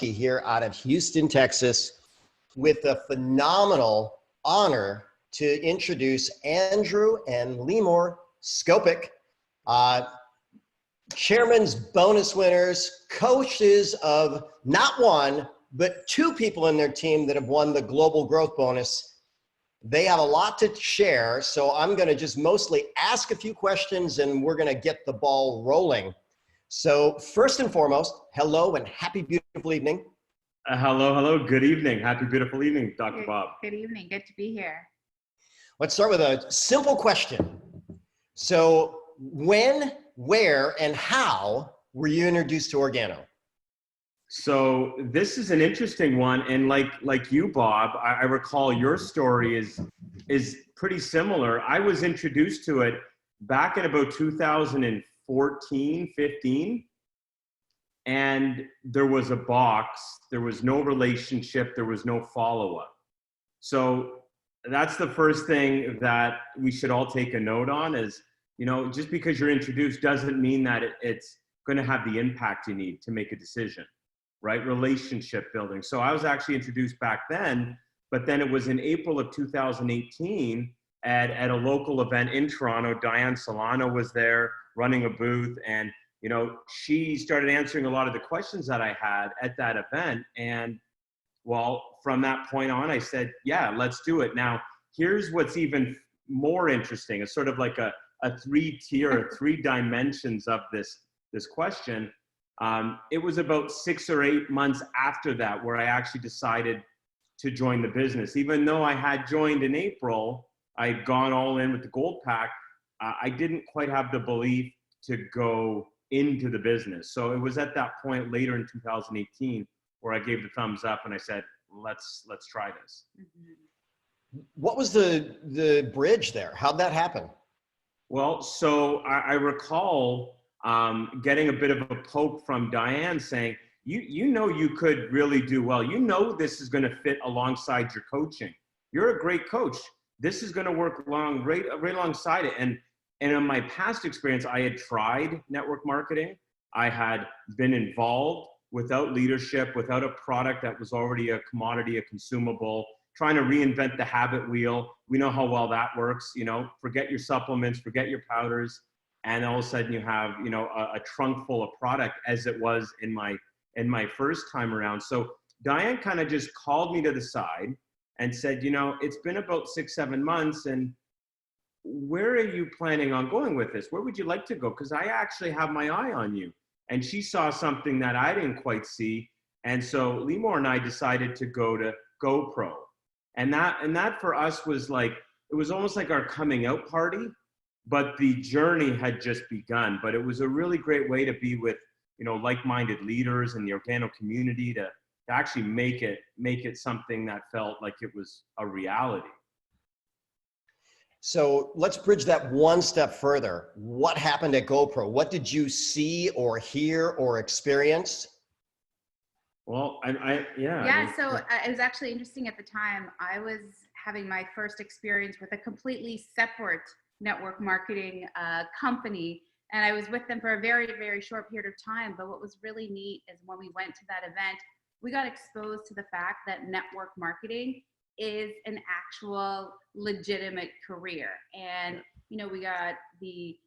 here out of Houston, Texas, with the phenomenal honor to introduce Andrew and Limor Markman-Scopick, chairman's bonus winners, coaches of not one, but two people in their team that have won the global growth bonus. They have a lot to share, so I'm going to just mostly ask a few questions and we're going to get the ball rolling. So first and foremost, hello and happy beautiful evening. Hello. Good evening. Happy beautiful evening, Dr. Bob. Good evening. Good to be here. Let's start with a simple question. So when, where, and how were you introduced to Organo? So this is an interesting one, and like you, Bob, I recall your story is pretty similar. I was introduced to it back in about 2014, 15, and there was a box. There was no relationship. There was no follow-up. So that's the first thing that we should all take a note on is, you know, just because you're introduced doesn't mean that it's going to have the impact you need to make a decision. Right? Relationship building. So I was actually introduced back then, but then it was in April of 2018 at a local event in Toronto. Diane Solano was there running a booth, and you know, she started answering a lot of the questions that I had at that event. And well, from that point on, I said, yeah, let's do it. Now, here's what's even more interesting. It's sort of like a three-tier, three dimensions of this question. It was about 6 or 8 months after that where I actually decided to join the business. Even though I had joined in April, I'd gone all in with the gold pack, I didn't quite have the belief to go into the business. So it was at that point later in 2018 where I gave the thumbs up and I said, let's try this. What was the bridge there? How'd that happen? Well, so I recall getting a bit of a poke from Diane saying, you know you could really do well. You know this is going to fit alongside your coaching. You're a great coach. This is going to work right alongside it. And in my past experience, I had tried network marketing. I had been involved without leadership, without a product that was already a commodity, a consumable, trying to reinvent the habit wheel. We know how well that works. You know, forget your supplements, forget your powders. And all of a sudden you have, you know, a trunk full of product as it was in my first time around. So Diane kind of just called me to the side and said, you know, it's been about 6, 7 months, and where are you planning on going with this? Where would you like to go? Because I actually have my eye on you. And she saw something that I didn't quite see. And so Limor and I decided to go to GoPro. And that for us was like, it was almost like our coming out party. But the journey had just begun. But it was a really great way to be with, you know, like-minded leaders in the Organo community to actually make it something that felt like it was a reality. So let's bridge that one step further. What happened at GoPro? What did you see or hear or experience? Well, So it was actually interesting at the time. I was having my first experience with a completely separate network marketing company, and I was with them for a very, very short period of time. But what was really neat is when we went to that event, we got exposed to the fact that network marketing is an actual legitimate career. And you know, we got the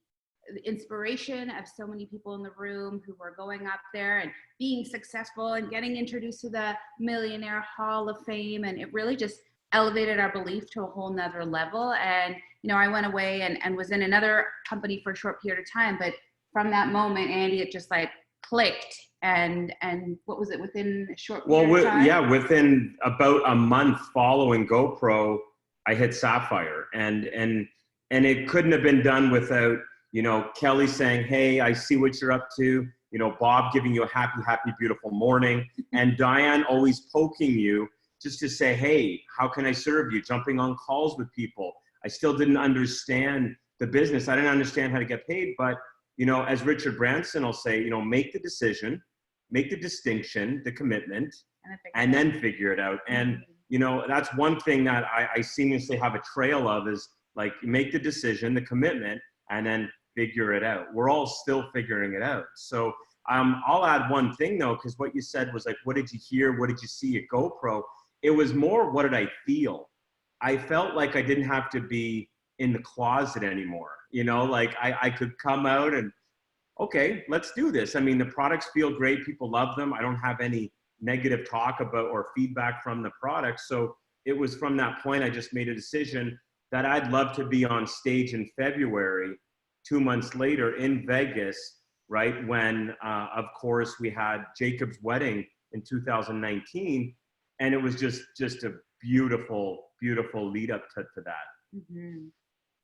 inspiration of so many people in the room who were going up there and being successful and getting introduced to the Millionaire Hall of Fame, and it really just elevated our belief to a whole nother level. And you know, I went away and was in another company for a short period of time, but from that moment, Andy, it just like clicked. And what was it, within a short period of time? Yeah, within about a month following GoPro, I hit Sapphire, and it couldn't have been done without, you know, Kelly saying, hey, I see what you're up to, you know, Bob giving you a happy, beautiful morning, and Diane always poking you just to say, hey, how can I serve you? Jumping on calls with people. I still didn't understand the business. I didn't understand how to get paid, but, you know, as Richard Branson will say, you know, make the decision, make the distinction, the commitment, and then figure it out. And, you know, that's one thing that I seamlessly have a trail of is like, make the decision, the commitment, and then figure it out. We're all still figuring it out. So I'll add one thing though, because what you said was like, what did you hear? What did you see at GoPro? It was more, what did I feel? I felt like I didn't have to be in the closet anymore. You know, like I could come out and, okay, let's do this. I mean, the products feel great. People love them. I don't have any negative talk about or feedback from the products. So it was from that point, I just made a decision that I'd love to be on stage in February, 2 months later in Vegas, right? When, of course, we had Jacob's wedding in 2019. And it was just a beautiful, beautiful lead up to that. Mm-hmm.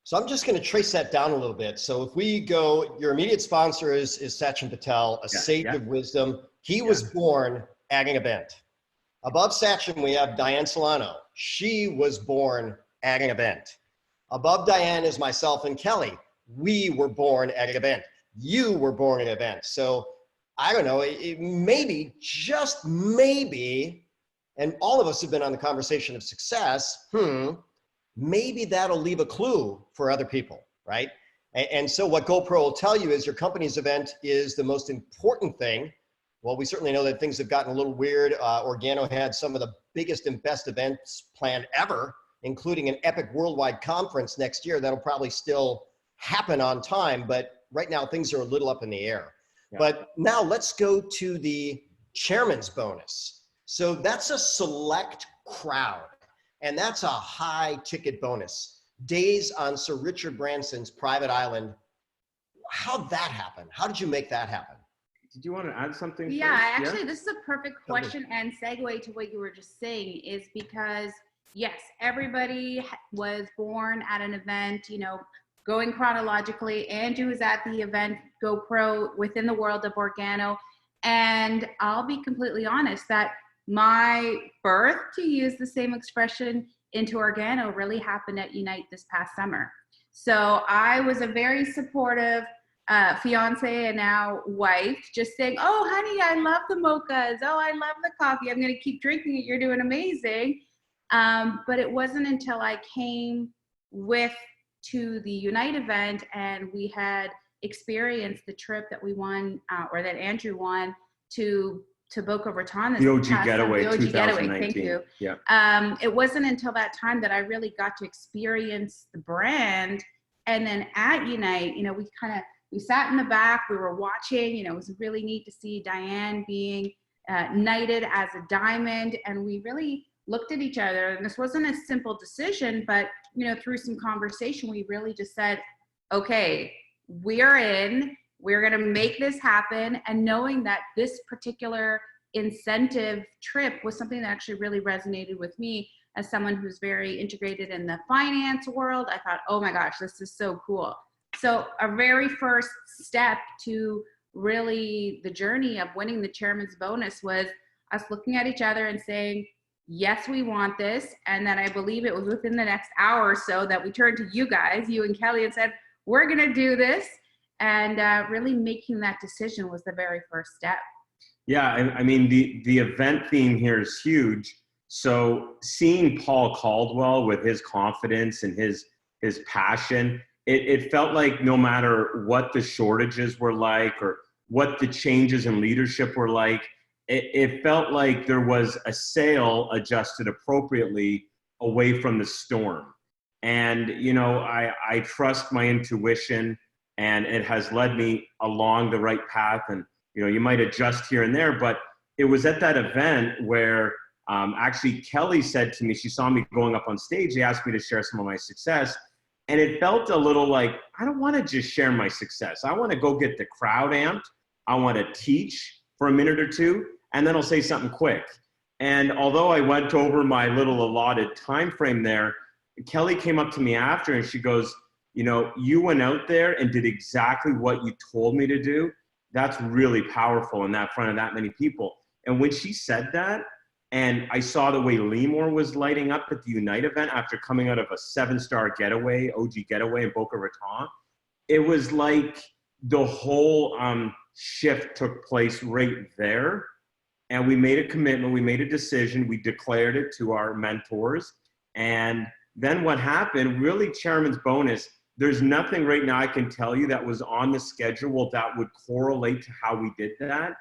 So I'm just going to trace that down a little bit. So if we go, your immediate sponsor is Sachin Patel, a sage of wisdom. He was born at an event. Above Sachin, we have Diane Solano. She was born at an event. Above Diane is myself and Kelly. We were born at an event. You were born at an event. So I don't know, maybe, just maybe, and all of us have been on the conversation of success, maybe that'll leave a clue for other people, right? And so what GoPro will tell you is your company's event is the most important thing. Well, we certainly know that things have gotten a little weird. Organo had some of the biggest and best events planned ever, including an epic worldwide conference next year that'll probably still happen on time, but right now things are a little up in the air. Yeah. But now let's go to the chairman's bonus. So that's a select crowd, and that's a high ticket bonus. Days on Sir Richard Branson's private island. How'd that happen? How did you make that happen? Did you want to add something? Yeah, actually, this is a perfect question and segue to what you were just saying, is because, yes, everybody was born at an event, you know, going chronologically. Andrew was at the event GoPro within the world of Organo. And I'll be completely honest that my birth, to use the same expression, into Organo really happened at Unite this past summer. So I was a very supportive fiance and now wife, just saying, oh, honey, I love the mochas. Oh, I love the coffee. I'm going to keep drinking it. You're doing amazing. But it wasn't until I came to the Unite event and we had experienced the trip that we won, or that Andrew won to Boca Raton. The OG Getaway, the OG Getaway, thank you. Yeah. It wasn't until that time that I really got to experience the brand. And then at Unite, you know, we sat in the back, we were watching, you know, it was really neat to see Diane being knighted as a diamond. And we really looked at each other, and this wasn't a simple decision, but, you know, through some conversation, we really just said, okay, we're in, we're going to make this happen. And knowing that this particular incentive trip was something that actually really resonated with me as someone who's very integrated in the finance world, I thought, oh my gosh, this is so cool. So our very first step to really the journey of winning the chairman's bonus was us looking at each other and saying, yes, we want this. And then I believe it was within the next hour or so that we turned to you guys, you and Kelly, and said, we're going to do this. And really making that decision was the very first step. Yeah, I mean, the event theme here is huge. So seeing Paul Caldwell with his confidence and his passion, it felt like no matter what the shortages were like or what the changes in leadership were like, it felt like there was a sail adjusted appropriately away from the storm. And, you know, I trust my intuition, and it has led me along the right path. And, you know, you might adjust here and there, but it was at that event where actually Kelly said to me, she saw me going up on stage, she asked me to share some of my success. And it felt a little like, I don't want to just share my success. I want to go get the crowd amped. I want to teach for a minute or two, and then I'll say something quick. And although I went over my little allotted time frame there, Kelly came up to me after and she goes, you know, you went out there and did exactly what you told me to do. That's really powerful in that front of that many people. And when she said that, and I saw the way Limor was lighting up at the Unite event after coming out of a 7-star getaway, OG Getaway in Boca Raton, it was like the whole shift took place right there. And we made a commitment, we made a decision, we declared it to our mentors. And then what happened, really, chairman's bonus, there's nothing right now I can tell you that was on the schedule that would correlate to how we did that.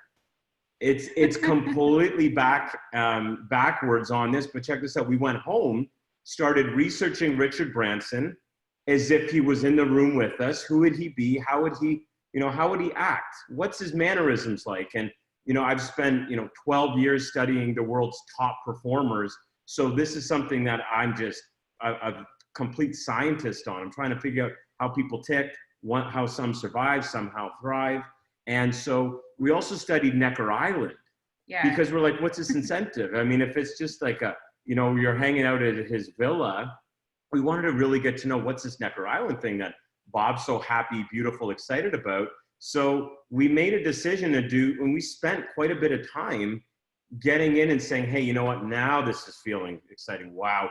It's completely backwards on this, but check this out. We went home, started researching Richard Branson as if he was in the room with us. Who would he be? How would he, how would he act? What's his mannerisms like? And, I've spent, 12 years studying the world's top performers. So this is something that I'm just a complete scientist on. I'm trying to figure out how people tick, how some survive, somehow thrive. And so we also studied Necker Island, because we're like, what's his incentive? I mean, if it's just like you're hanging out at his villa, we wanted to really get to know what's this Necker Island thing that Bob's so happy, beautiful, excited about. So we made a decision to do, and we spent quite a bit of time getting in and saying, hey, you know what? Now this is feeling exciting. Wow.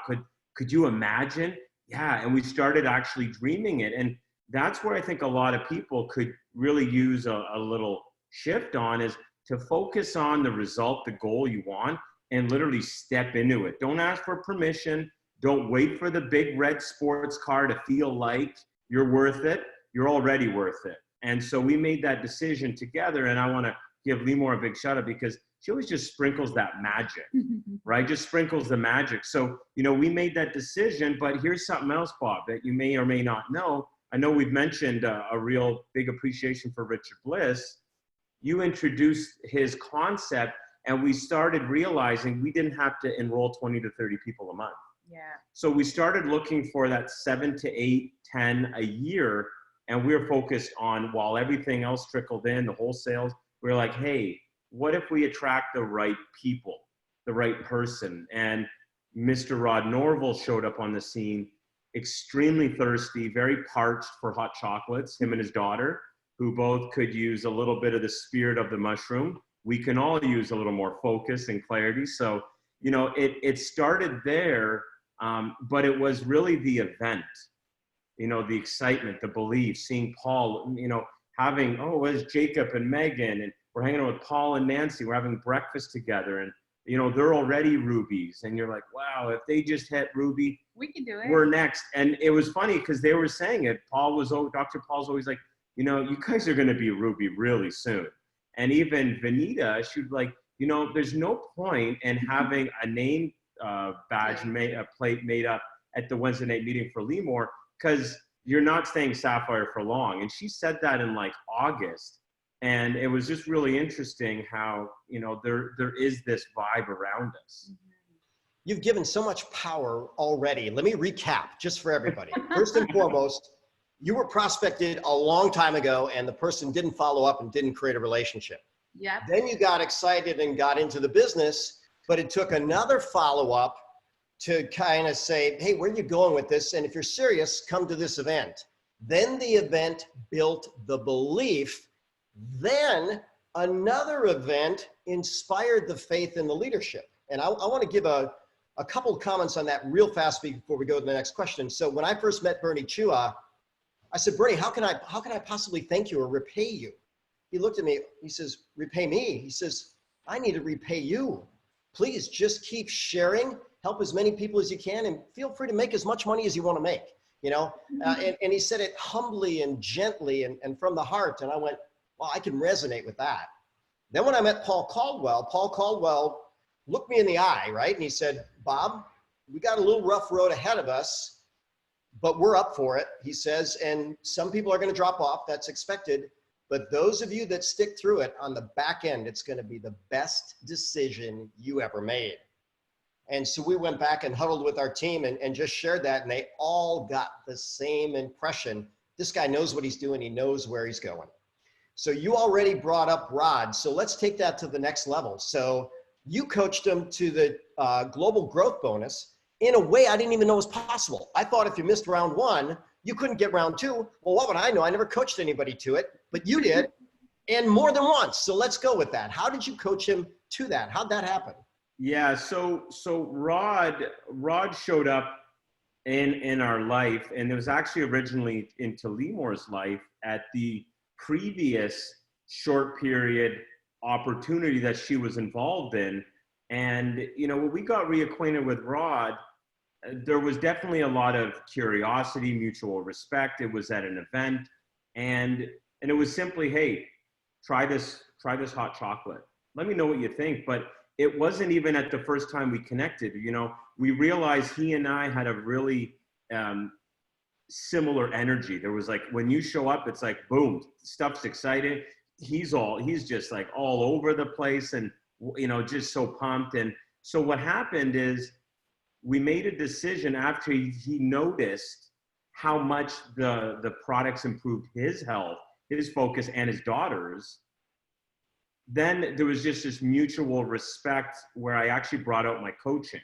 Could you imagine? Yeah. And we started actually dreaming it. And that's where I think a lot of people could really use a little shift on, is to focus on the result, the goal you want, and literally step into it. Don't ask for permission. Don't wait for the big red sports car to feel like you're worth it. You're already worth it. And so we made that decision together. And I want to give Limor a big shout out, because she always just sprinkles that magic, right? Just sprinkles the magic. So, we made that decision, but here's something else, Bob, that you may or may not know. I know we've mentioned a real big appreciation for Richard Bliss. You introduced his concept, and we started realizing we didn't have to enroll 20 to 30 people a month. Yeah. So we started looking for that 7 to 8, 10 a year. And we were focused on, while everything else trickled in, the wholesales, we were like, hey, what if we attract the right people, the right person? And Mr. Rod Norville showed up on the scene, extremely thirsty, very parched for hot chocolates, him and his daughter, who both could use a little bit of the spirit of the mushroom. We can all use a little more focus and clarity. So, it started there, but it was really the event, the excitement, the belief, seeing Paul, having, where's Jacob and Megan? And we're hanging out with Paul and Nancy. We're having breakfast together, and, they're already rubies. And you're like, wow, if they just hit ruby, we can do it. We're next. And it was funny because they were saying it. Dr. Paul's always like, you guys are going to be ruby really soon. And even Vanita, she was like, there's no point in having a name badge, a plate made up at the Wednesday night meeting for Limor, because you're not staying Sapphire for long. And she said that in like August. And it was just really interesting how, there is this vibe around us. You've given so much power already. Let me recap just for everybody. First and foremost, you were prospected a long time ago, and the person didn't follow up and didn't create a relationship. Yep. Then you got excited and got into the business, but it took another follow-up to kind of say, hey, where are you going with this? And if you're serious, come to this event. Then the event built the belief. Then another event inspired the faith in the leadership. And I want to give a couple of comments on that real fast before we go to the next question. So when I first met Bernie Chua, I said, Bernie, how can I possibly thank you or repay you? He looked at me, he says, repay me? He says, I need to repay you. Please just keep sharing, help as many people as you can, and feel free to make as much money as you want to make, and he said it humbly and gently and from the heart. And I went, well, I can resonate with that. Then when I met Paul Caldwell looked me in the eye, right? And he said, Bob, we got a little rough road ahead of us, but we're up for it, he says, and some people are going to drop off. That's expected. But those of you that stick through it, on the back end, it's going to be the best decision you ever made. And so we went back and huddled with our team and just shared that, and they all got the same impression. This guy knows what he's doing. He knows where he's going. So you already brought up Rod. So let's take that to the next level. So you coached him to the global growth bonus in a way I didn't even know was possible. I thought if you missed round one, you couldn't get round two. Well, what would I know? I never coached anybody to it, but you did, and more than once. So let's go with that. How did you coach him to that? How'd that happen? Yeah, so Rod showed up in our life, and it was actually originally into Limor's life at the previous short period opportunity that she was involved in. And when we got reacquainted with Rod, there was definitely a lot of curiosity, mutual respect. It was at an event, and it was simply, hey, try this hot chocolate. Let me know what you think. But it wasn't even at the first time we connected. You know, we realized he and I had a really similar energy. There was like, when you show up, it's like, boom, stuff's exciting. He's just like all over the place, and, you know, just so pumped. And so what happened is we made a decision after he noticed how much the products improved his health, his focus, and his daughter's. Then there was just this mutual respect where I actually brought out my coaching.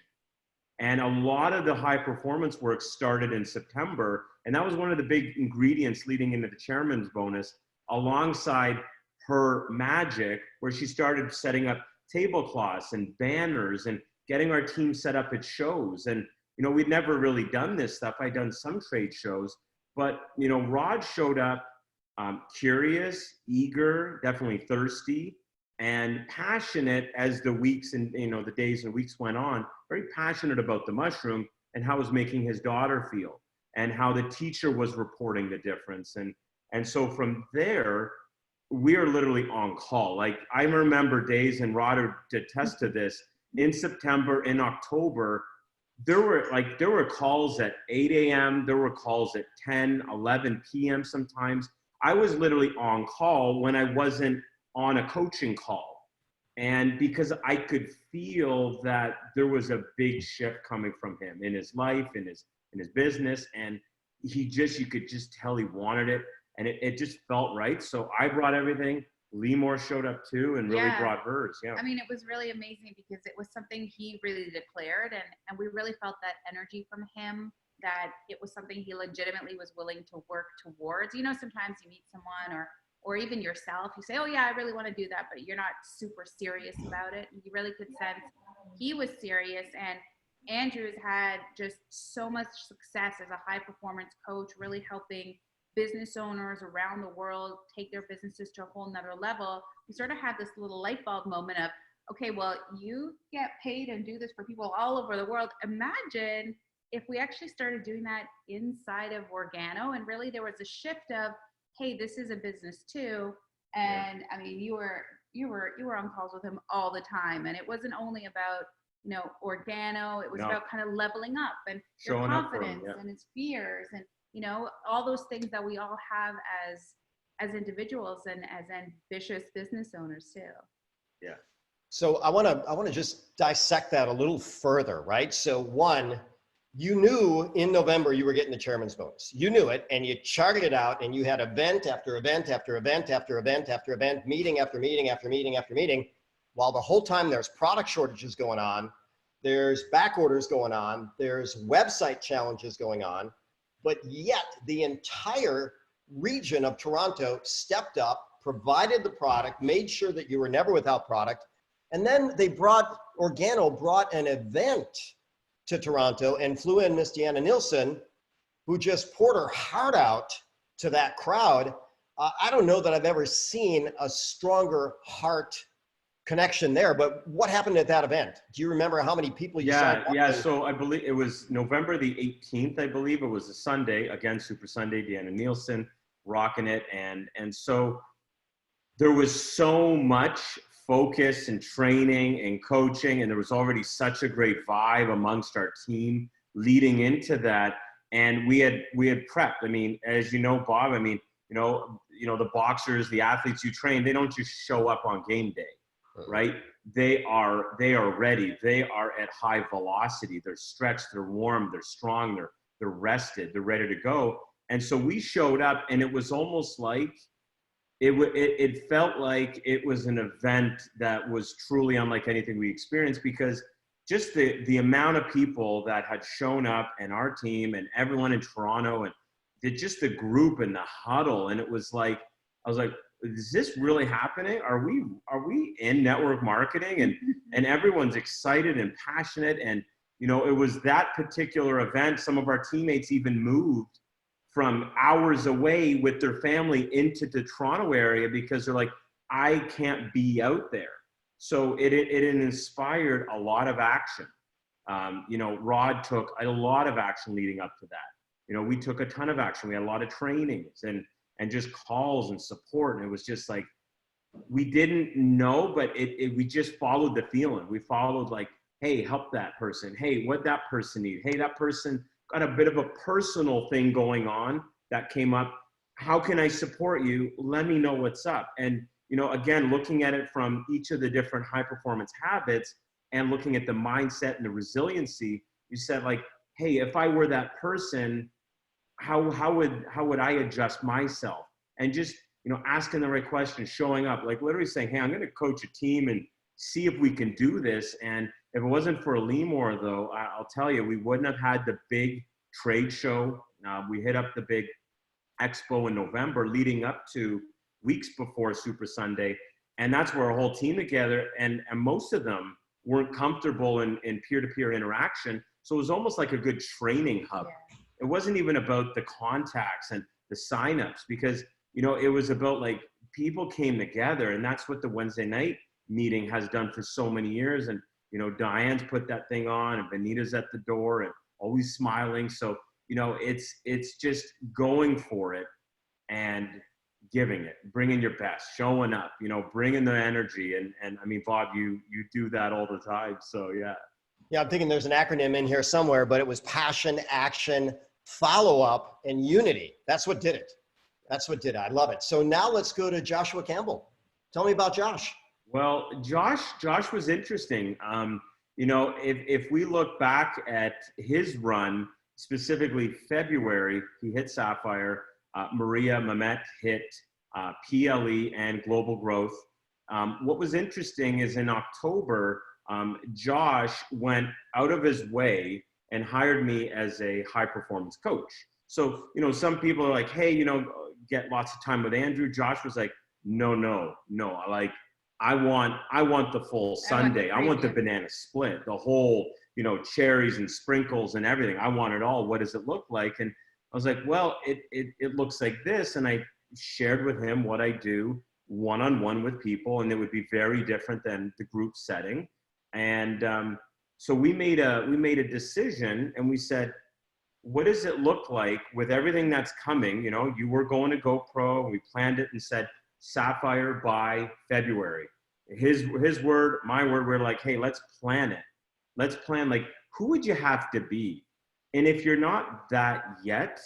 And a lot of the high performance work started in September. And that was one of the big ingredients leading into the chairman's bonus, alongside her magic, where she started setting up tablecloths and banners and getting our team set up at shows. And, you know, we'd never really done this stuff. I'd done some trade shows, but, you know, Rod showed up curious, eager, definitely thirsty, and passionate as the weeks and, you know, the days and weeks went on, very passionate about the mushroom and how it was making his daughter feel and how the teacher was reporting the difference. And so from there, we are literally on call. Like, I remember days, and Rod would attest to this, in September, in October, there were calls at 8 a.m. There were calls at 10, 11 p.m. sometimes. I was literally on call when I wasn't on a coaching call. And because I could feel that there was a big shift coming from him in his life, in his business. And you could just tell he wanted it. And it just felt right. So I brought everything. Limor showed up too and really brought hers. Yeah. I mean, it was really amazing because it was something he really declared, and we really felt that energy from him, that it was something he legitimately was willing to work towards. You know, sometimes you meet someone or even yourself, you say, oh yeah, I really want to do that, but you're not super serious about it. And you really could sense he was serious. And Andrew's had just so much success as a high performance coach, really helping business owners around the world take their businesses to a whole nother level. We sort of had this little light bulb moment of, okay, well, you get paid and do this for people all over the world. Imagine if we actually started doing that inside of Organo, and really there was a shift of, hey, this is a business too. And I mean, you were on calls with him all the time, and it wasn't only about, you know, Organo. It was about kind of leveling up and your confidence and his fears, and, you know, all those things that we all have as individuals and as ambitious business owners too. Yeah. So I want to just dissect that a little further, right? So one, you knew in November you were getting the chairman's bonus. You knew it, and you charted it out, and you had event after event after event after event after event, meeting after meeting after meeting after meeting, while the whole time there's product shortages going on, there's back orders going on, there's website challenges going on, but yet the entire region of Toronto stepped up, provided the product, made sure that you were never without product, and then Organo brought an event to Toronto and flew in Miss Deanna Nilsson, who just poured her heart out to that crowd. I don't know that I've ever seen a stronger heart connection there, but what happened at that event? Do you remember how many people you saw? Yeah, so I believe it was November the 18th, I believe. It was a Sunday, again, Super Sunday, Deanna Nilsson rocking it. And so there was so much focus and training and coaching, and there was already such a great vibe amongst our team leading into that. And we had prepped. I mean, as you know, Bob, I mean, you know, the boxers, the athletes you train, they don't just show up on game day, right? They are ready. They are at high velocity. They're stretched, they're warm, they're strong, they're rested, they're ready to go. And so we showed up, and it was almost like, it felt like it was an event that was truly unlike anything we experienced, because just the amount of people that had shown up, and our team and everyone in Toronto, and just the group and the huddle. And it was like, I was like, is this really happening? Are we in network marketing? And everyone's excited and passionate. And, you know, it was that particular event. Some of our teammates even moved from hours away with their family into the Toronto area because they're like, I can't be out there. So it inspired a lot of action. You know, Rod took a lot of action leading up to that. You know, we took a ton of action. We had a lot of trainings and just calls and support. And it was just like, we didn't know, but we just followed the feeling. We followed like, hey, help that person. Hey, what that person need? Hey, that person got a bit of a personal thing going on that came up. How can I support you? Let me know what's up. And, you know, again, looking at it from each of the different high performance habits and looking at the mindset and the resiliency, you said like, hey, if I were that person, how would I adjust myself? And just, you know, asking the right questions, showing up, like literally saying, hey, I'm going to coach a team and see if we can do this. And if it wasn't for Limor, though, I'll tell you, we wouldn't have had the big trade show. We hit up the big expo in November leading up to weeks before Super Sunday. And that's where our whole team together, and most of them weren't comfortable in peer-to-peer interaction. So it was almost like a good training hub. Yeah. It wasn't even about the contacts and the signups, because, you know, it was about like people came together, and that's what the Wednesday night meeting has done for so many years. And, you know, Diane's put that thing on, and Benita's at the door and always smiling. So, you know, it's just going for it and giving it, bringing your best, showing up, you know, bringing the energy. And I mean, Bob, you do that all the time. So yeah. Yeah, I'm thinking there's an acronym in here somewhere, but it was passion, action, follow-up, and unity. That's what did it. That's what did it. I love it. So now let's go to Joshua Campbell. Tell me about Josh. Well, Josh was interesting. You know, if we look back at his run, specifically February, he hit Sapphire, Maria Mamet hit PLE and Global Growth. What was interesting is in October, Josh went out of his way and hired me as a high performance coach. So, you know, some people are like, hey, you know, get lots of time with Andrew. Josh was like, no. I want the full Sunday. I want the banana split, the whole, you know, cherries and sprinkles and everything. I want it all. What does it look like? And I was like, well, it looks like this. And I shared with him what I do one-on-one with people, and it would be very different than the group setting. And so we made a decision, and we said, what does it look like with everything that's coming? You know, you were going to GoPro, and we planned it and said Sapphire by February. His word, my word, we're like, hey, let's plan it. Let's plan, like, who would you have to be? And if you're not that yet,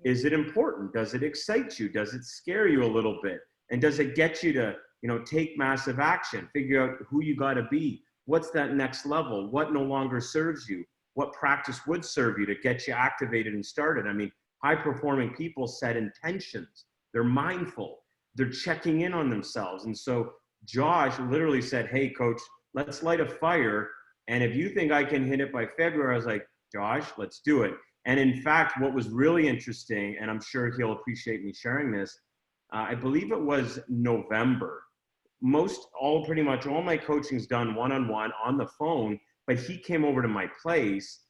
is it important? Does it excite you? Does it scare you a little bit? And does it get you to, you know, take massive action, figure out who you got to be? What's that next level? What no longer serves you? What practice would serve you to get you activated and started? I mean, high performing people set intentions. They're mindful. They're checking in on themselves. And so Josh literally said, hey, coach, let's light a fire. And if you think I can hit it by February, I was like, Josh, let's do it. And in fact, what was really interesting, and I'm sure he'll appreciate me sharing this, I believe it was November. Pretty much all my coaching's done one-on-one on the phone, but he came over to my place,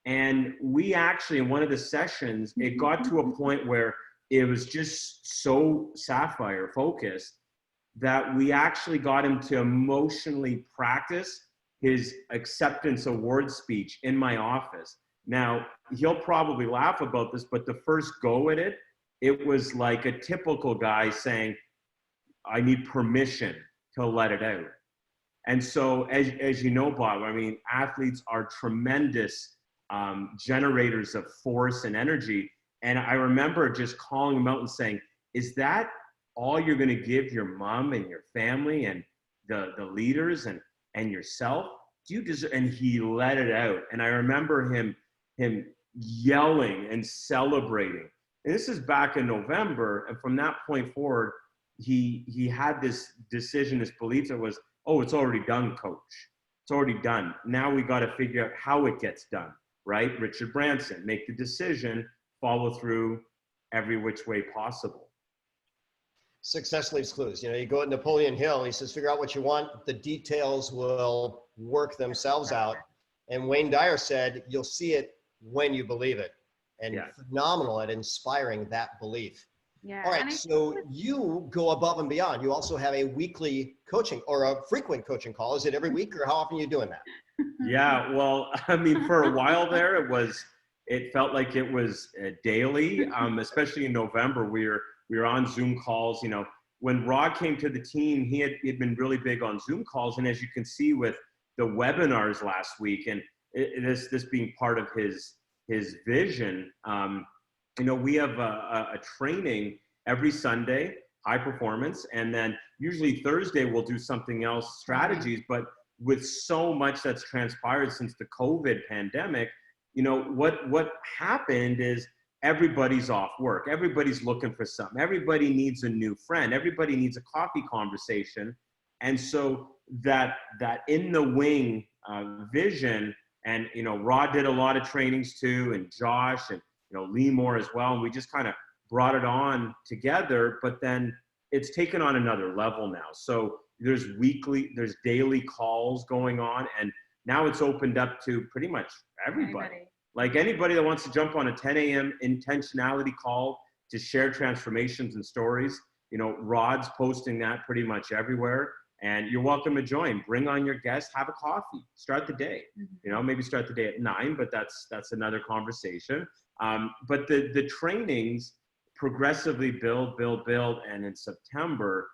and we actually, in one of the sessions, it got to a point where it was just so Sapphire focused that we actually got him to emotionally practice his acceptance award speech in my office. Now, he'll probably laugh about this, but the first go at it, it was like a typical guy saying, I need permission to let it out. And so, as you know, Bob, I mean, athletes are tremendous generators of force and energy. And I remember just calling him out and saying, is that all you're going to give your mom and your family and the leaders and yourself? Do you deserve? And he let it out. And I remember him yelling and celebrating. And this is back in November. And from that point forward, he had this decision, this belief that was, oh, it's already done, coach. It's already done. Now we got to figure out how it gets done, right? Richard Branson, make the decision, follow through every which way possible. Success leaves clues. You know, you go at Napoleon Hill, he says, figure out what you want. The details will work themselves out. And Wayne Dyer said, you'll see it when you believe it. And phenomenal at inspiring that belief. Yeah. All right, so you go above and beyond. You also have a weekly coaching or a frequent coaching call. Is it every week, or how often are you doing that? Yeah, well, I mean, for a while there, it felt like it was daily, especially in November. We were on Zoom calls. You know, when Rod came to the team, he'd been really big on Zoom calls, and as you can see with the webinars last week, and this being part of his vision, you know, we have a training every Sunday, high performance, and then usually Thursday we'll do something else, strategies. But with so much that's transpired since the COVID pandemic, you know, what happened is everybody's off work. Everybody's looking for something. Everybody needs a new friend. Everybody needs a coffee conversation. And so that in the wing vision, and, you know, Rod did a lot of trainings too, and Josh, and, you know, Limor as well. And we just kind of brought it on together, but then it's taken on another level now. So there's daily calls going on, and now it's opened up to pretty much everybody. Like anybody that wants to jump on a 10 a.m. intentionality call to share transformations and stories, you know, Rod's posting that pretty much everywhere, and you're welcome to join. Bring on your guests, have a coffee, start the day. You know, maybe start the day at 9, but that's another conversation. But the trainings progressively build, and in September,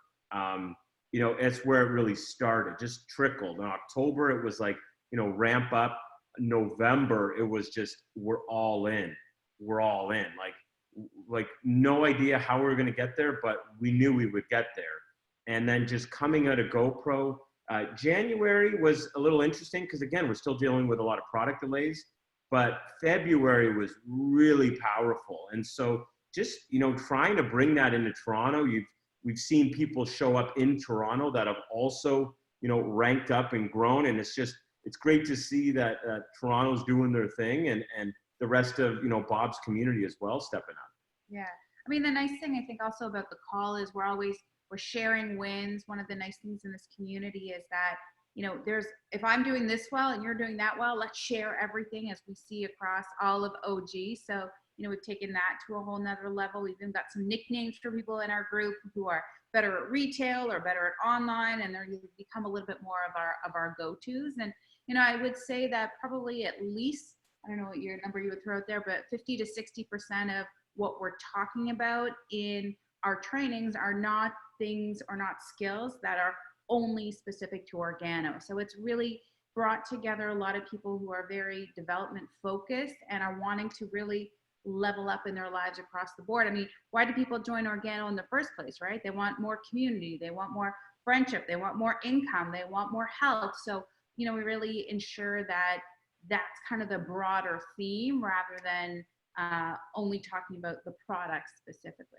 you know, it's where it really started, just trickled. In October, it was like, you know, ramp up. November, it was just, we're all in. Like no idea how we were going to get there, but we knew we would get there. And then just coming out of GoPro, January was a little interesting because, again, we're still dealing with a lot of product delays, but February was really powerful. And so just, you know, trying to bring that into Toronto, we've seen people show up in Toronto that have also, you know, ranked up and grown. And it's great to see that Toronto's doing their thing, and the rest of, you know, Bob's community as well stepping up. Yeah. I mean, the nice thing I think also about the call is we're sharing wins. One of the nice things in this community is that, you know, if I'm doing this well and you're doing that well, let's share everything, as we see across all of OG. So, you know, we've taken that to a whole nother level. We've even got some nicknames for people in our group who are better at retail or better at online, and they're become a little bit more of our go-tos. And, you know, I would say that probably at least, I don't know what your number you would throw out there, but 50 to 60% of what we're talking about in our trainings are not things or not skills that are only specific to Organo. So it's really brought together a lot of people who are very development focused and are wanting to really level up in their lives across the board. I mean, why do people join Organo in the first place, right? They want more community, they want more friendship, they want more income, they want more health. So, you know, we really ensure that that's kind of the broader theme rather than only talking about the product specifically.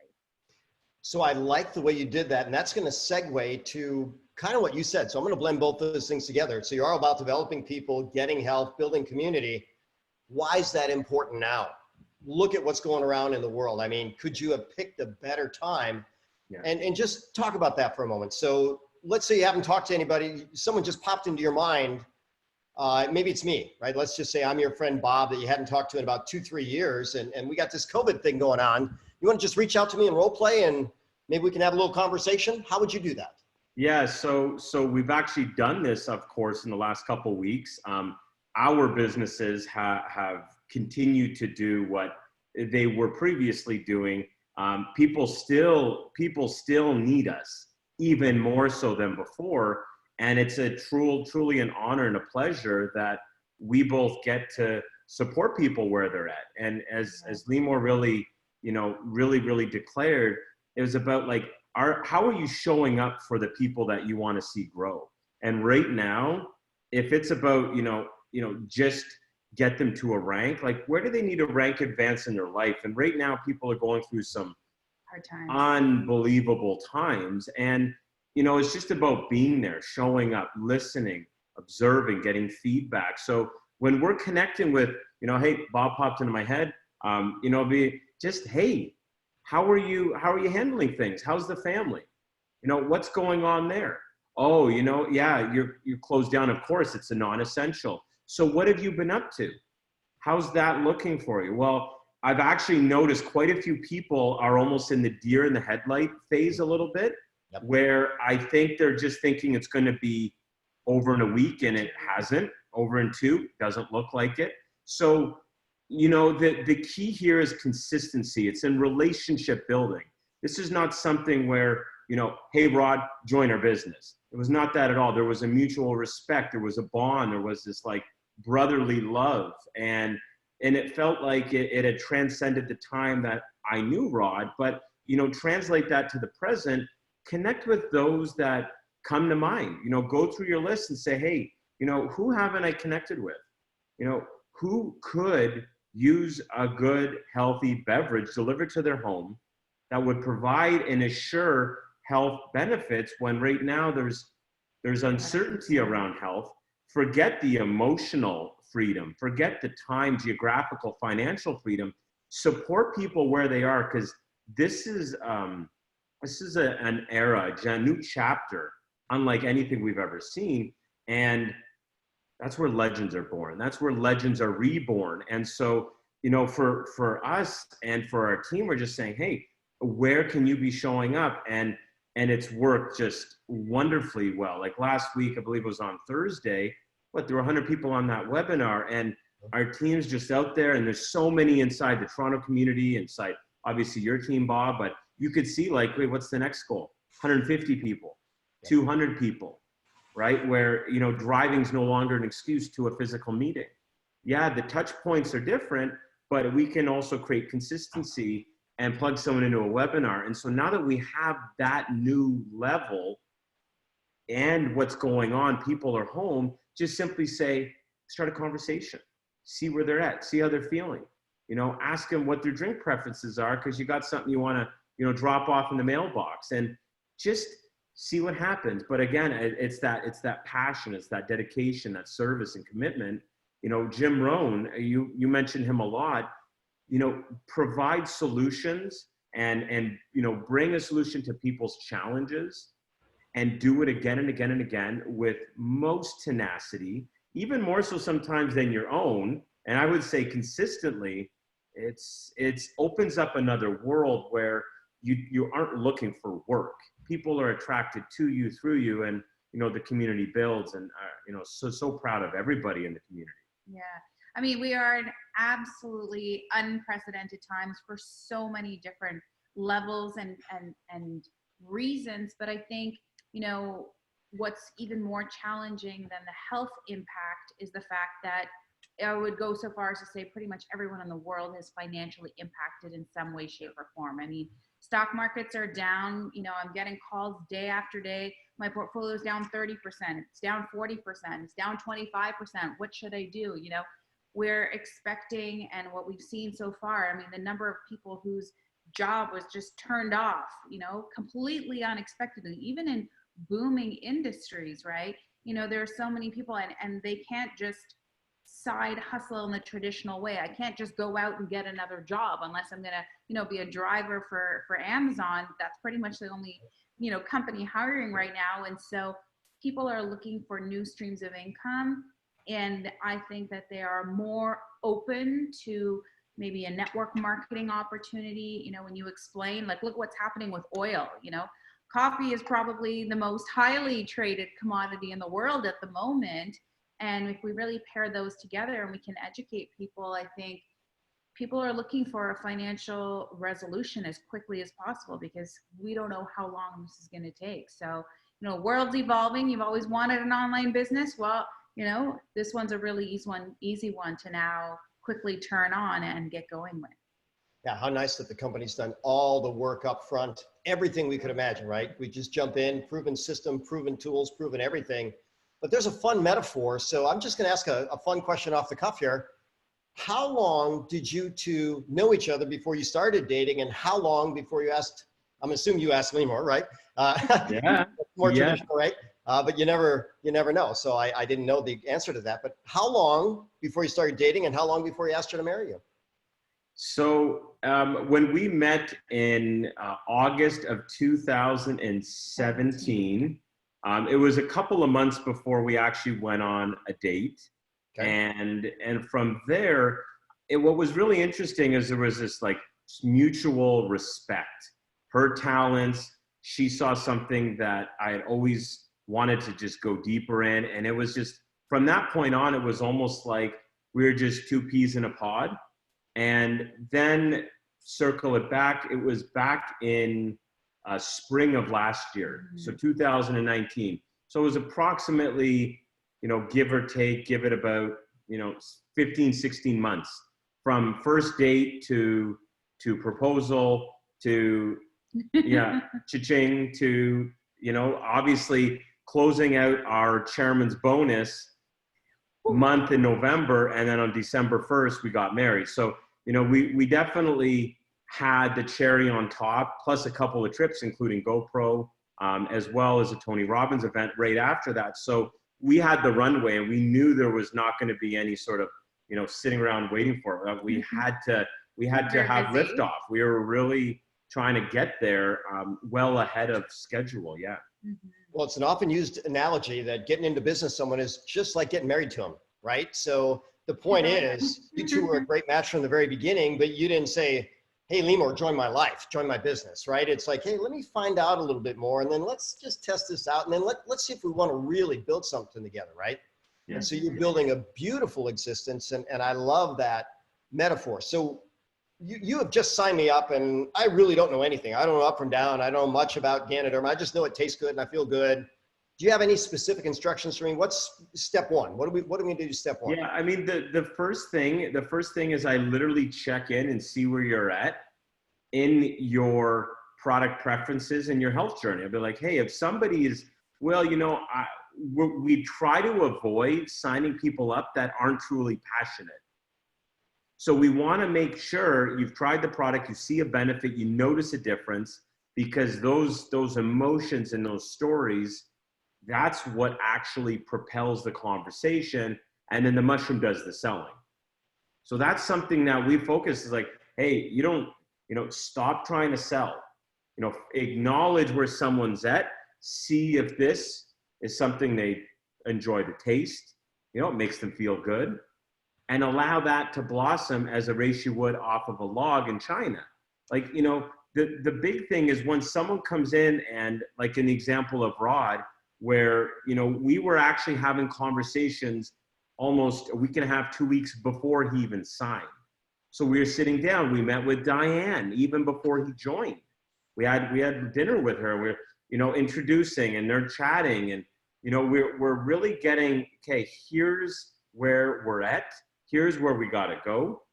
So I like the way you did that, and that's going to segue to kind of what you said. So I'm going to blend both those things together. So you're all about developing people, getting health, building community. Why is that important now? Look at what's going around in the world. I mean, could you have picked a better time? Yeah. And just talk about that for a moment. So let's say you haven't talked to anybody, someone just popped into your mind. Maybe it's me, right? Let's just say I'm your friend Bob that you hadn't talked to in about 2-3 years, and we got this COVID thing going on. You want to just reach out to me and role play, and maybe we can have a little conversation? How would you do that? Yeah, so we've actually done this, of course, in the last couple of weeks. Our businesses have continued to do what they were previously doing. People still need us, even more so than before. And it's truly an honor and a pleasure that we both get to support people where they're at. And as Limor really, you know, really declared, it was about like, how are you showing up for the people that you want to see grow? And right now, if it's about, you know, just get them to a rank, like where do they need a rank advance in their life? And right now people are going through some hard times, unbelievable times. And, you know, it's just about being there, showing up, listening, observing, getting feedback. So when we're connecting with, you know, hey, Bob popped into my head, you know, be just, hey, how are you handling things? How's the family? You know, what's going on there? Oh, you know, yeah, you're closed down. Of course, it's a non-essential. So what have you been up to? How's that looking for you? Well, I've actually noticed quite a few people are almost in the deer in the headlight phase a little bit. Yep. Where I think they're just thinking it's going to be over in a week, and it hasn't. over in 2, doesn't look like it. So, you know, the key here is consistency. It's in relationship building. This is not something where, you know, hey, Rod, join our business. It was not that at all. There was a mutual respect. There was a bond. There was this like brotherly love. And it felt like it had transcended the time that I knew Rod. But, you know, translate that to the present, connect with those that come to mind. You know, go through your list and say, hey, you know, who haven't I connected with? You know, who could use a good, healthy beverage delivered to their home that would provide and assure health benefits when right now there's uncertainty around health. Forget the emotional freedom, forget the time, geographical, financial freedom. Support people where they are, because this is an era, a new chapter, unlike anything we've ever seen. And that's where legends are born. That's where legends are reborn. And so, you know, for us and for our team, we're just saying, hey, where can you be showing up? And it's worked just wonderfully well. Like last week, I believe it was on Thursday, there were 100 people on that webinar, and our team's just out there, and there's so many inside the Toronto community, inside obviously your team, Bob, but you could see like, wait, what's the next goal? 150 people, 200 people, right? Where, you know, driving's no longer an excuse to a physical meeting. Yeah, the touch points are different, but we can also create consistency and plug someone into a webinar. And so now that we have that new level and what's going on, people are home, just simply say, start a conversation, see where they're at, see how they're feeling. You know, ask them what their drink preferences are, because you got something you want to, you know, drop off in the mailbox, and just see what happens. But again, it's that passion, it's that dedication, that service and commitment. You know, Jim Rohn, you mentioned him a lot. You know, provide solutions and you know, bring a solution to people's challenges, and do it again and again and again with most tenacity, even more so sometimes than your own. And I would say consistently, it's opens up another world where you aren't looking for work. People are attracted to you, through you, and, you know, the community builds. And you know, so proud of everybody in the community. Yeah. I mean, we are in absolutely unprecedented times for so many different levels and reasons. But I think, you know, what's even more challenging than the health impact is the fact that I would go so far as to say pretty much everyone in the world is financially impacted in some way, shape, or form. I mean, stock markets are down. You know, I'm getting calls day after day. My portfolio is down 30%. It's down 40%. It's down 25%. What should I do? You know, we're expecting, and what we've seen so far, I mean, the number of people whose job was just turned off, you know, completely unexpectedly, even in booming industries, right? You know, there are so many people, and they can't just side hustle in the traditional way. I can't just go out and get another job unless I'm going to, you know, be a driver for Amazon. That's pretty much the only, you know, company hiring right now. And so people are looking for new streams of income. And I think that they are more open to maybe a network marketing opportunity. You know, when you explain, like, look what's happening with oil, you know, coffee is probably the most highly traded commodity in the world at the moment. And if we really pair those together and we can educate people, I think people are looking for a financial resolution as quickly as possible, because we don't know how long this is going to take. So, you know, world's evolving. You've always wanted an online business. Well, you know, this one's a really easy one to now quickly turn on and get going with. Yeah, how nice that the company's done all the work up front, everything we could imagine, right? We just jump in, proven system, proven tools, proven everything. But there's a fun metaphor. So I'm just going to ask a fun question off the cuff here. How long did you two know each other before you started dating? And how long before you asked, I'm assuming you asked Limor, right? Yeah. More traditional, right? But you never know. So I didn't know the answer to that. But how long before you started dating, and how long before you asked her to marry you? So when we met in August of 2017, it was a couple of months before we actually went on a date. Okay. And from there, what was really interesting is there was this like mutual respect. Her talents, she saw something that I had always wanted to just go deeper in, and it was just from that point on, it was almost like we were just two peas in a pod. And then circle it back, it was back in spring of last year, so 2019. So it was approximately, give or take, give it about, 15, 16 months from first date to proposal to, cha-ching to, obviously closing out our chairman's bonus month in November. And then on December 1st, we got married. So, we definitely had the cherry on top, plus a couple of trips, including GoPro, as well as a Tony Robbins event right after that. So we had the runway, and we knew there was not going to be any sort of, sitting around waiting for it. We had to have liftoff. We were really trying to get there well ahead of schedule. Yeah. Well, it's an often used analogy that getting into business someone is just like getting married to them, right? So the point is, you two were a great match from the very beginning, but you didn't say, hey, Limor, join my life, join my business, right? It's like, hey, let me find out a little bit more, and then let's just test this out, and then let's see if we want to really build something together, right? Yeah. And so you're building a beautiful existence, and I love that metaphor. So you have just signed me up, and I really don't know anything. I don't know up from down. I don't know much about Ganoderm. I just know it tastes good and I feel good. Do you have any specific instructions for me? What's step one? What do we do step one? Yeah, I mean, the first thing is I literally check in and see where you're at in your product preferences and your health journey. I'll be like, hey, if somebody is, well, we try to avoid signing people up that aren't truly passionate. So we want to make sure you've tried the product, you see a benefit, you notice a difference, because those emotions and those stories, that's what actually propels the conversation. And then the mushroom does the selling. So that's something that we focus is like, hey, you don't, stop trying to sell, acknowledge where someone's at, see if this is something they enjoy the taste, it makes them feel good. And allow that to blossom as a reishi would off of a log in China. Like, the big thing is when someone comes in, and like in the example of Rod, where, we were actually having conversations almost a week and a half, 2 weeks before he even signed. So we were sitting down, we met with Diane even before he joined. We had dinner with her, we're, introducing, and they're chatting, and, we're really getting, okay, here's where we're at. Here's where we got to go.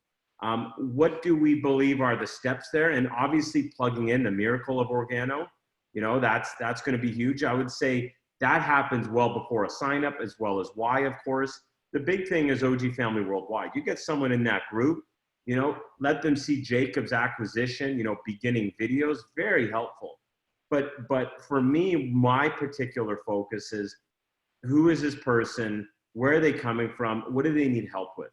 What do we believe are the steps there? And obviously plugging in the miracle of Organo, that's going to be huge. I would say that happens well before a sign up, as well as why, of course. The big thing is OG Family Worldwide. You get someone in that group, let them see Jacob's acquisition, beginning videos, very helpful. But for me, my particular focus is, who is this person? Where are they coming from? What do they need help with?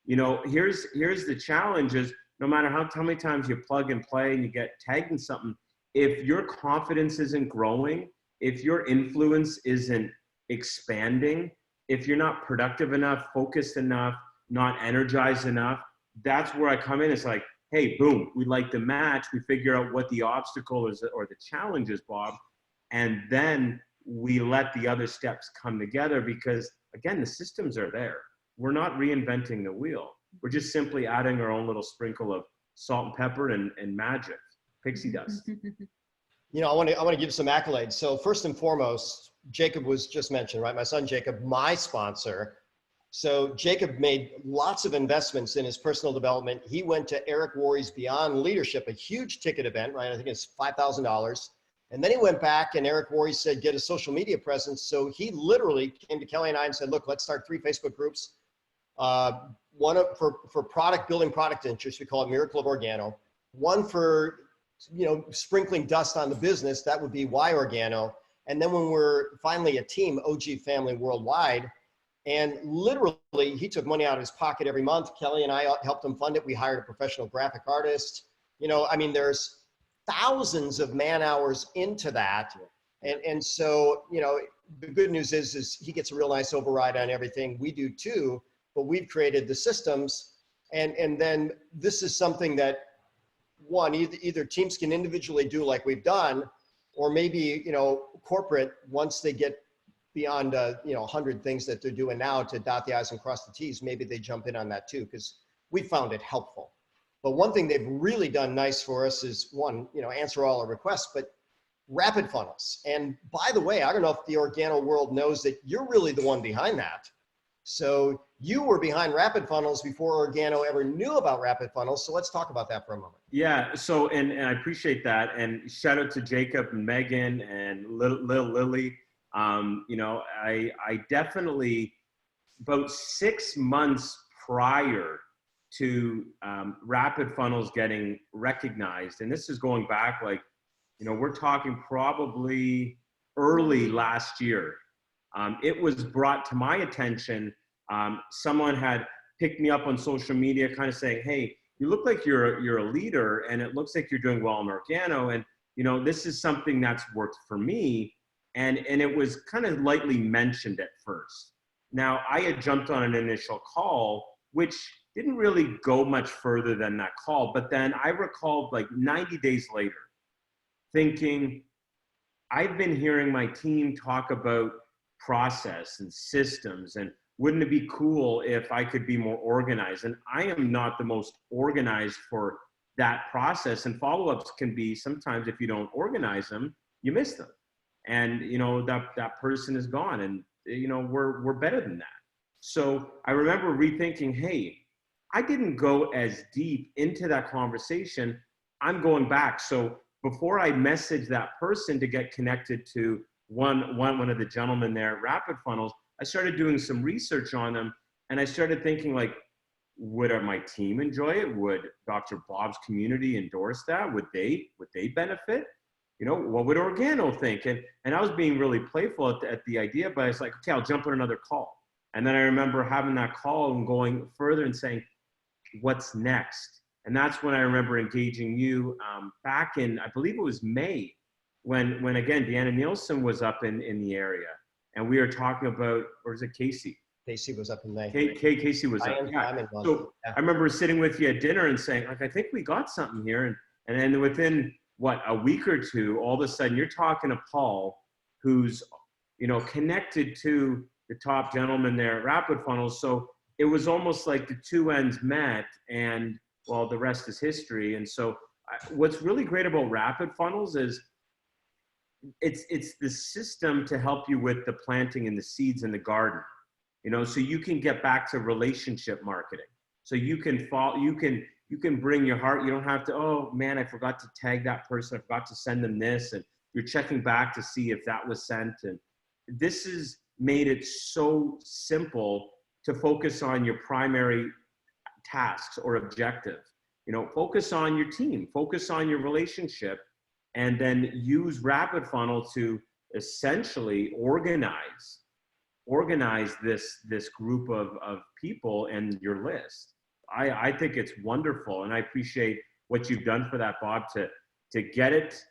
Here's the challenge is, no matter how many times you plug and play and you get tagged in something, if your confidence isn't growing, if your influence isn't expanding, if you're not productive enough, focused enough, not energized enough, that's where I come in. It's like, hey, boom, we like the match. We figure out what the obstacle is or the challenge is, Bob. And then we let the other steps come together, because again, the systems are there. We're not reinventing the wheel. We're just simply adding our own little sprinkle of salt and pepper and magic, pixie dust. I want to give some accolades. So first and foremost, Jacob was just mentioned, right? My son, Jacob, my sponsor. So Jacob made lots of investments in his personal development. He went to Eric Worre's Beyond Leadership, a huge ticket event, right? I think it's $5,000. And then he went back, and Eric Worre said, get a social media presence. So he literally came to Kelly and I and said, look, let's start 3 Facebook groups. One for product building, product interest. We call it Miracle of Organo. One for, sprinkling dust on the business. That would be Why Organo. And then when we're finally a team, OG Family Worldwide. And literally, he took money out of his pocket every month. Kelly and I helped him fund it. We hired a professional graphic artist. There's thousands of man hours into that. And so, the good news is he gets a real nice override on everything. We do too, but we've created the systems. And then this is something that either teams can individually do like we've done, or maybe, corporate, once they get beyond, 100 things that they're doing now to dot the I's and cross the T's, maybe they jump in on that too, because we found it helpful. But one thing they've really done nice for us is one, answer all our requests, but rapid funnels. And by the way, I don't know if the Organo world knows that you're really the one behind that. So you were behind rapid funnels before Organo ever knew about rapid funnels. So let's talk about that for a moment. Yeah. So, and I appreciate that. And shout out to Jacob and Megan and Lily. I definitely, about 6 months prior to rapid funnels getting recognized, and this is going back we're talking probably early last year. It was brought to my attention. Someone had picked me up on social media kind of saying, hey, you look like you're a leader and it looks like you're doing well in Organo. And, this is something that's worked for me. And it was kind of lightly mentioned at first. Now, I had jumped on an initial call, which didn't really go much further than that call. But then I recalled 90 days later thinking, I've been hearing my team talk about process and systems, and wouldn't it be cool if I could be more organized? And I am not the most organized for that process, and follow-ups can be sometimes, if you don't organize them, you miss them. And that person is gone, and we're better than that. So I remember rethinking, hey, I didn't go as deep into that conversation. I'm going back. So before I messaged that person to get connected to one of the gentlemen there at Rapid Funnels, I started doing some research on them, and I started thinking would my team enjoy it? Would Dr. Bob's community endorse that? Would they benefit? What would Organo think? And I was being really playful at the idea, but I was like, okay, I'll jump on another call. And then I remember having that call and going further and saying, what's next? And that's when I remember engaging you back in, I believe it was May, when again, Deanna Nielsen was up in the area. And we were talking about, or is it Casey? Casey was up in May. Casey was up. Yeah. So I remember sitting with you at dinner and saying, I think we got something here. And then within, a week or two, all of a sudden you're talking to Paul, who's, connected to the top gentleman there at Rapid Funnels. So it was almost like the two ends met, and well, the rest is history. And so what's really great about Rapid Funnels is it's the system to help you with the planting and the seeds in the garden, so you can get back to relationship marketing. So you can you can bring your heart. You don't have to, oh man, I forgot to tag that person. I forgot to send them this. And you're checking back to see if that was sent. And this has made it so simple to focus on your primary tasks or objective. Focus on your team, focus on your relationship, and then use Rapid Funnel to essentially organize this group of people and your list. I think it's wonderful, and I appreciate what you've done for that, Bob, to get it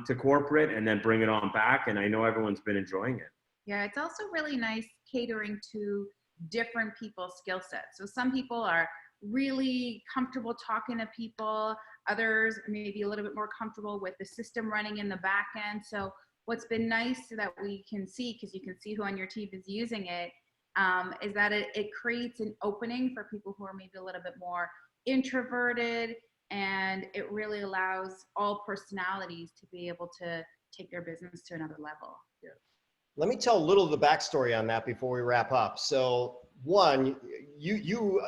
to corporate and then bring it on back. And I know everyone's been enjoying it. Yeah, it's also really nice catering to different people's skill sets. So some people are really comfortable talking to people. Others maybe a little bit more comfortable with the system running in the back end. So what's been nice so that we can see, because you can see who on your team is using it, is that it creates an opening for people who are maybe a little bit more introverted, and it really allows all personalities to be able to take their business to another level. Yeah. Let me tell a little of the backstory on that before we wrap up. So one, you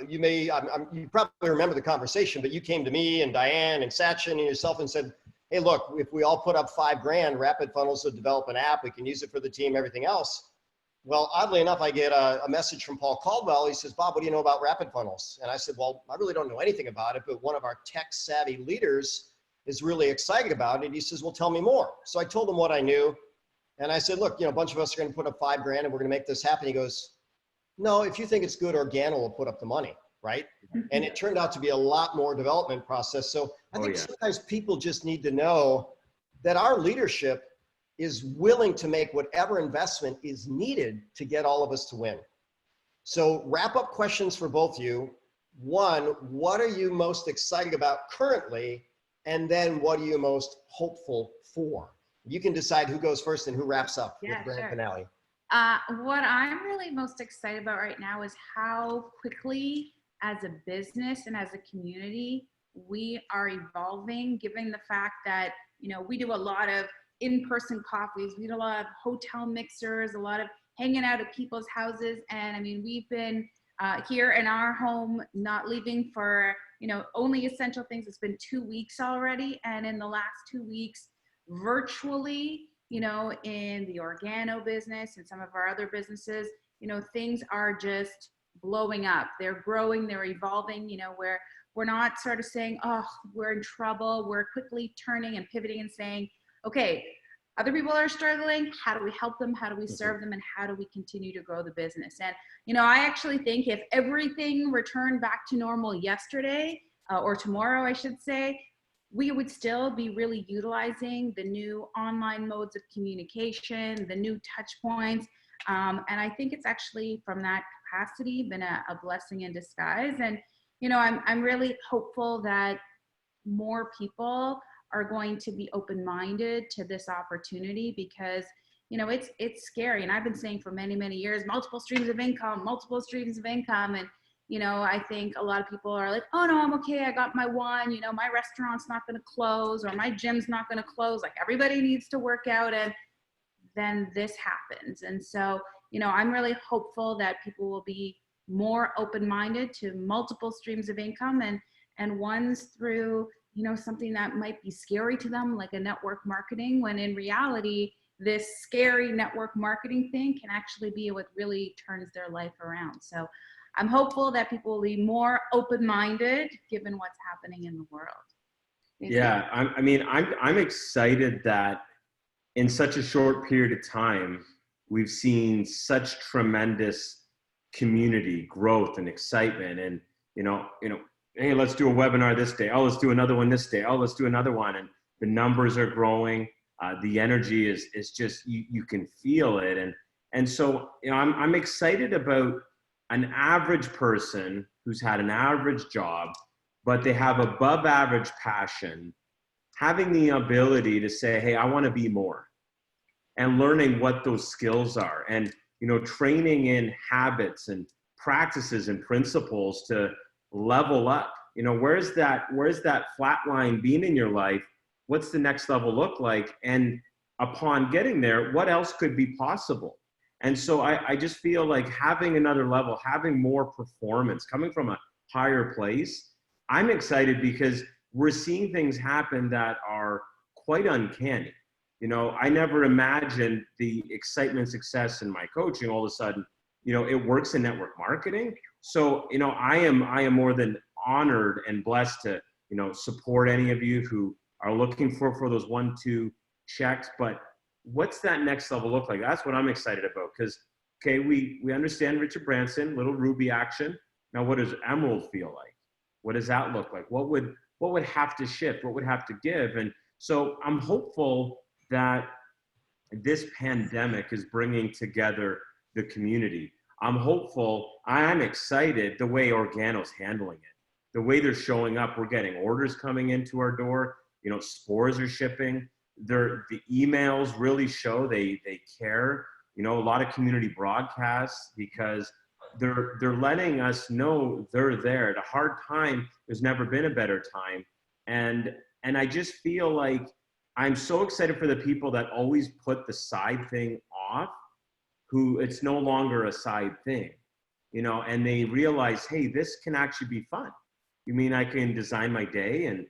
probably remember the conversation, but you came to me and Diane and Sachin and yourself and said, hey, look, if we all put up $5,000, Rapid Funnels will develop an app. We can use it for the team, everything else. Well, oddly enough, I get a message from Paul Caldwell. He says, Bob, what do you know about Rapid Funnels? And I said, well, I really don't know anything about it, but one of our tech savvy leaders is really excited about it. He says, well, tell me more. So I told him what I knew. And I said, look, a bunch of us are going to put up $5,000 and we're going to make this happen. He goes, no, if you think it's good, Organo will put up the money, right? And it turned out to be a lot more development process. So I think sometimes people just need to know that our leadership is willing to make whatever investment is needed to get all of us to win. So wrap up questions for both of you. One, what are you most excited about currently? And then what are you most hopeful for? You can decide who goes first and who wraps up with grand finale. What I'm really most excited about right now is how quickly, as a business and as a community, we are evolving, given the fact that, we do a lot of in-person coffees, we do a lot of hotel mixers, a lot of hanging out at people's houses. And I mean, we've been here in our home, not leaving for, only essential things. It's been 2 weeks already. And in the last 2 weeks, virtually, in the Organo business and some of our other businesses, things are just blowing up. They're growing, they're evolving, where we're not sort of saying, oh, we're in trouble. We're quickly turning and pivoting and saying, okay, other people are struggling. How do we help them? How do we serve them? And how do we continue to grow the business? And, I actually think if everything returned back to normal yesterday, or tomorrow, I should say, we would still be really utilizing the new online modes of communication, the new touch points. And I think it's actually, from that capacity, been a blessing in disguise. And, I'm really hopeful that more people are going to be open-minded to this opportunity, because, it's scary. And I've been saying for many, many years, multiple streams of income. And, I think a lot of people are like, oh no, I'm okay. I got my one, my restaurant's not going to close, or my gym's not going to close. Like, everybody needs to work out. And then this happens. And so, I'm really hopeful that people will be more open-minded to multiple streams of income, and ones through, something that might be scary to them, like a network marketing, when in reality, this scary network marketing thing can actually be what really turns their life around. So I'm hopeful that people will be more open-minded given what's happening in the world. Yeah, I'm excited that in such a short period of time, we've seen such tremendous community growth and excitement. And, hey, let's do a webinar this day. Oh, let's do another one this day. Oh, let's do another one. And the numbers are growing. The energy is just, you can feel it. And so, I'm excited about an average person who's had an average job, but they have above average passion, having the ability to say, hey, I want to be more, and learning what those skills are, and, training in habits and practices and principles to level up. Where's that flat line being in your life? What's the next level look like? And upon getting there, what else could be possible? And so I just feel like having another level, having more performance, coming from a higher place, I'm excited because we're seeing things happen that are quite uncanny. I never imagined the excitement, success in my coaching. All of a sudden, it works in network marketing. So, I am more than honored and blessed to, support any of you who are looking for those 1-2 checks. But what's that next level look like? That's what I'm excited about. Because, okay, we understand Richard Branson, little Ruby action. Now, what does Emerald feel like? What does that look like? What would have to shift? What would have to give? And so I'm hopeful that this pandemic is bringing together the community. I'm hopeful, I'm excited the way Organo's handling it, the way they're showing up. We're getting orders coming into our door, spores are shipping. The emails really show they care. A lot of community broadcasts, because they're letting us know they're there. At a hard time, there's never been a better time. And I just feel like I'm so excited for the people that always put the side thing off, who it's no longer a side thing, and they realize, hey, this can actually be fun. I can design my day and,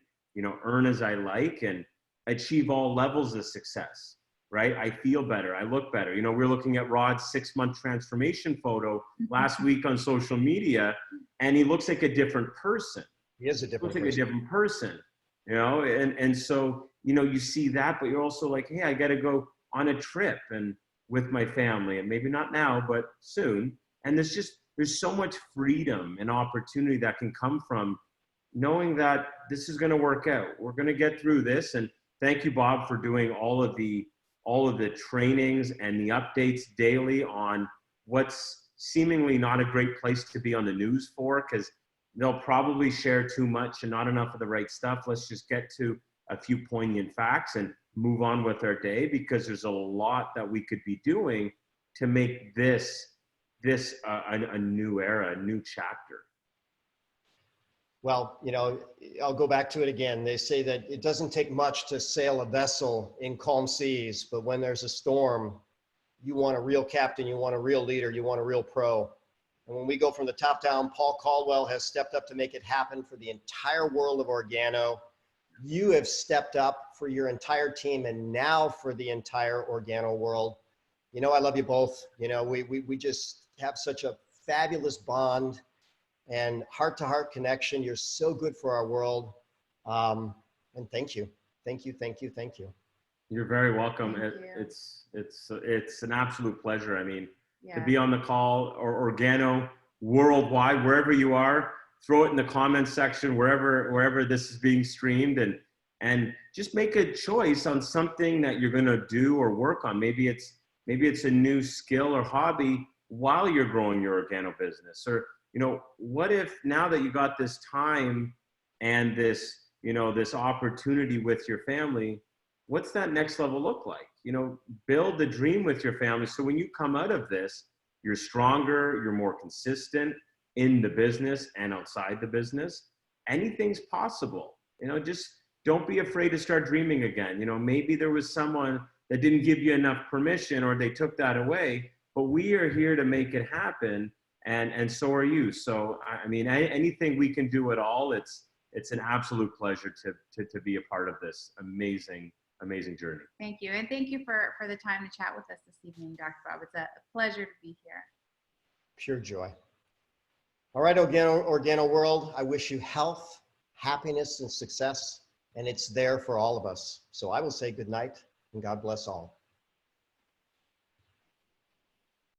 earn as I like and achieve all levels of success, right? I feel better. I look better. We're looking at Rod's 6-month transformation photo last week on social media, and he looks like a different person. He is a different person. Like a different person, and so, you see that, but you're also like, hey, I got to go on a trip and with my family, and maybe not now, but soon. And there's so much freedom and opportunity that can come from knowing that this is going to work out. We're going to get through this. And thank you, Bob, for doing all of the trainings and the updates daily on what's seemingly not a great place to be on the news for, because they'll probably share too much and not enough of the right stuff. Let's just get to a few poignant facts and move on with our day, because there's a lot that we could be doing to make this a new era, a new chapter? Well, you know, I'll go back to it again. They say that it doesn't take much to sail a vessel in calm seas, but when there's a storm, you want a real captain, you want a real leader, you want a real pro. And when we go from the top down, Paul Caldwell has stepped up to make it happen for the entire world of Organo. You have stepped up for your entire team and now for the entire Organo world. You know, I love you both. You know, we just have such a fabulous bond and heart-to-heart connection. You're so good for our world. And thank you. Thank you, thank you, thank you. You're very welcome. Thank you. It's an absolute pleasure. I mean, Yeah. to be on the call, or Organo worldwide, wherever you are, throw it in the comments section, wherever this is being streamed, and just make a choice on something that you're going to do or work on. Maybe it's a new skill or hobby while you're growing your Organo business. Or, you know, what if now that you got this time and this, you know, this opportunity with your family, what's that next level look like? You know, build the dream with your family. So when you come out of this, you're stronger, you're more consistent in the business and outside the business. Anything's possible. You know, just don't be afraid to start dreaming again. You know, maybe there was someone that didn't give you enough permission or they took that away, but we are here to make it happen. And so are you. So, I mean, anything we can do at all, it's an absolute pleasure to be a part of this amazing journey. Thank you. And thank you for the time to chat with us this evening, Dr. Bob. It's a pleasure to be here. Pure joy. All right, Organo world, I wish you health, happiness, and success, and it's there for all of us. So I will say good night and God bless all.